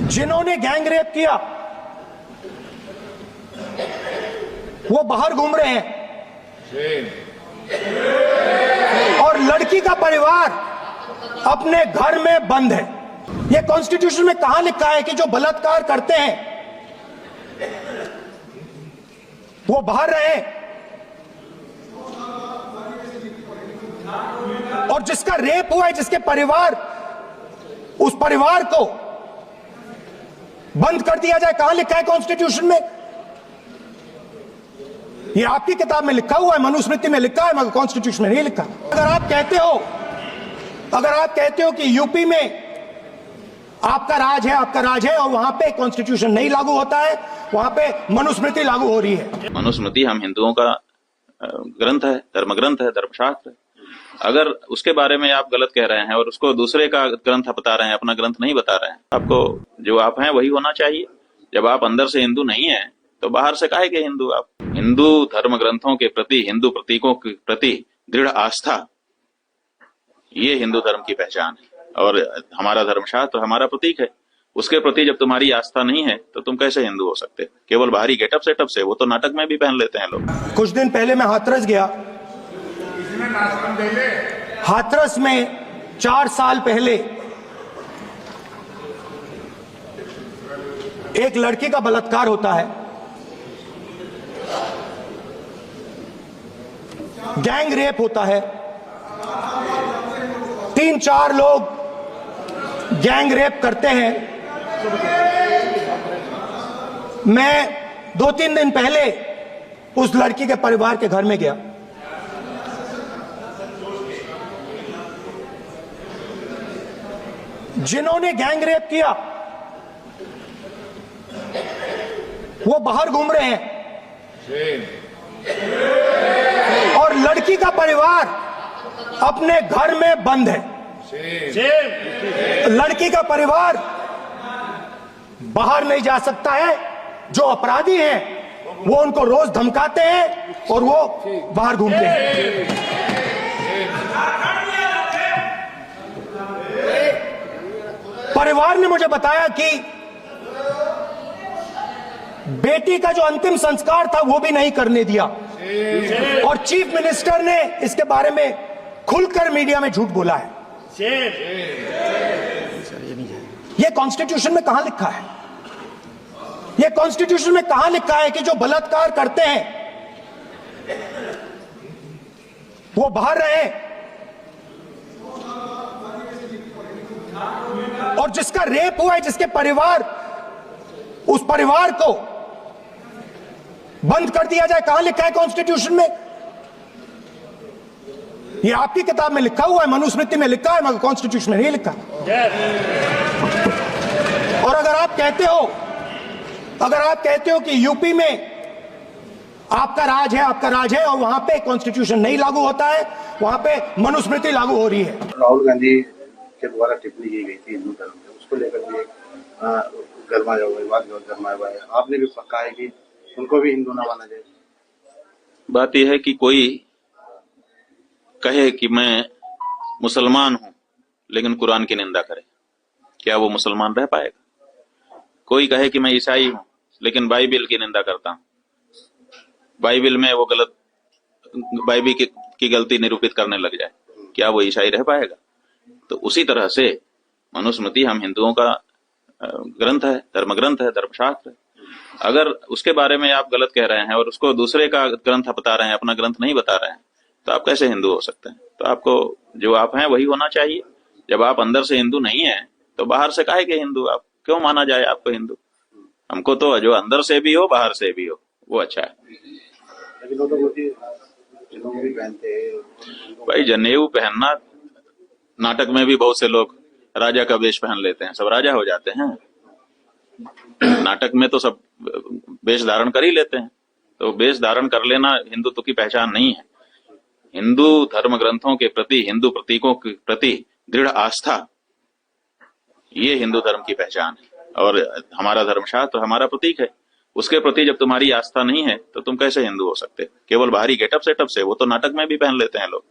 जिन्होंने gang rape किया वो बाहर घूम रहे हैं और लड़की का परिवार अपने घर में बंद है। ये कॉन्स्टिट्यूशन में कहां लिखा है कि जो बलात्कार करते हैं वो बाहर रहे और जिसका रेप हुआ है, जिसके परिवार, उस परिवार को बंद कर दिया जाए? कहां लिखा है कॉन्स्टिट्यूशन में? ये आपकी किताब में लिखा हुआ है, मनुस्मृति में लिखा है, मगर कॉन्स्टिट्यूशन में नहीं लिखा। अगर आप कहते हो कि यूपी में आपका राज है और वहां पे कॉन्स्टिट्यूशन नहीं लागू होता है, वहां पे मनुस्मृति लागू हो रही है। मनुस्मृति हम हिंदुओं का ग्रंथ है, धर्म ग्रंथ है, धर्मशास्त्र है। अगर उसके बारे में आप गलत कह रहे हैं और उसको दूसरे का ग्रंथ बता रहे हैं, अपना ग्रंथ नहीं बता रहे हैं, आपको जो आप हैं वही होना चाहिए। जब आप अंदर से हिंदू नहीं है तो बाहर से काहे के हिंदू? आप हिंदू धर्म ग्रंथों के प्रति, हिंदू प्रतीकों के प्रति दृढ़ आस्था, ये हिंदू धर्म की पहचान है। और हमारा धर्मशास्त्र हमारा प्रतीक है, उसके प्रति जब तुम्हारी आस्था नहीं है तो तुम कैसे हिंदू हो सकते? केवल बाहरी गेटअप सेटअप से, वो तो नाटक में भी पहन लेते हैं लोग। कुछ दिन पहले मैं हाथरस गया। हाथरस में 4 साल पहले एक लड़की का बलात्कार होता है। गैंग रेप होता है। 3-4 लोग गैंग रेप करते हैं। मैं 2-3 दिन पहले उस लड़की के परिवार के घर में गया। जिन्होंने गैंग रेप किया वो बाहर घूम रहे हैं और लड़की का परिवार अपने घर में बंद है। लड़की का परिवार बाहर नहीं जा सकता है। जो अपराधी हैं वो उनको रोज धमकाते हैं और वो बाहर घूमते हैं। परिवार ने मुझे बताया कि बेटी का जो अंतिम संस्कार था वो भी नहीं करने दिया और चीफ मिनिस्टर ने इसके बारे में खुलकर मीडिया में झूठ बोला है। ये कॉन्स्टिट्यूशन में कहां लिखा है? ये कॉन्स्टिट्यूशन में कहां लिखा है कि जो बलात्कार करते हैं वो बाहर रहे और जिसका रेप हुआ है, जिसके परिवार, उस परिवार को बंद कर दिया जाए? कहां लिखा है कॉन्स्टिट्यूशन में? ये आपकी किताब में लिखा हुआ है, मनुस्मृति में लिखा है, मगर कॉन्स्टिट्यूशन में नहीं लिखा। और अगर आप कहते हो कि यूपी में आपका राज है और वहां पे कॉन्स्टिट्यूशन नहीं लागू होता है, वहां पे मनुस्मृति लागू हो रही है। राहुल गांधी के द्वारा टिप्पणी की गई थी हिंदू धर्म में, उसको लेकर भी गरमाया हुआ है। आपने भी कहा है कि उनको भी हिंदू ना माना जाए। बात यह है कि कोई कहे कि मैं मुसलमान हूं लेकिन कुरान की निंदा करे, क्या वो मुसलमान रह पाएगा? कोई कहे कि मैं ईसाई हूं लेकिन बाइबिल की निंदा करता हूं, बाइबिल में वो गलत, बाइबिल की गलती निरूपित करने लग जाए, क्या वो ईसाई रह पाएगा? तो उसी तरह से मनुस्मृति हम हिंदुओं का ग्रंथ है, धर्म ग्रंथ है, धर्मशास्त्र है। अगर उसके बारे में आप गलत कह रहे हैं और उसको दूसरे का ग्रंथ बता रहे हैं, अपना ग्रंथ नहीं बता रहे हैं, तो आप कैसे हिंदू हो सकते हैं? तो आपको जो आप हैं वही होना चाहिए। जब आप अंदर से हिंदू नहीं है तो बाहर से काहे के हिंदू? आप क्यों माना जाए आपको हिंदू? हमको तो जो अंदर से भी हो, बाहर से भी हो, वो अच्छा है। भाई जनेऊ पहनना, नाटक में भी बहुत से लोग राजा का वेश पहन लेते हैं, सब राजा हो जाते हैं। नाटक में तो सब वेश धारण कर ही लेते हैं, तो वेश धारण कर लेना हिंदुत्व की पहचान नहीं है। हिंदू धर्म ग्रंथों के प्रति, हिंदू प्रतीकों के प्रति दृढ़ आस्था, ये हिंदू धर्म की पहचान है। और हमारा धर्मशास्त्र हमारा प्रतीक है, उसके प्रति जब तुम्हारी आस्था नहीं है तो तुम कैसे हिंदू हो सकते? केवल बाहरी गेटअप सेटअप से, वो तो नाटक में भी पहन लेते हैं लोग।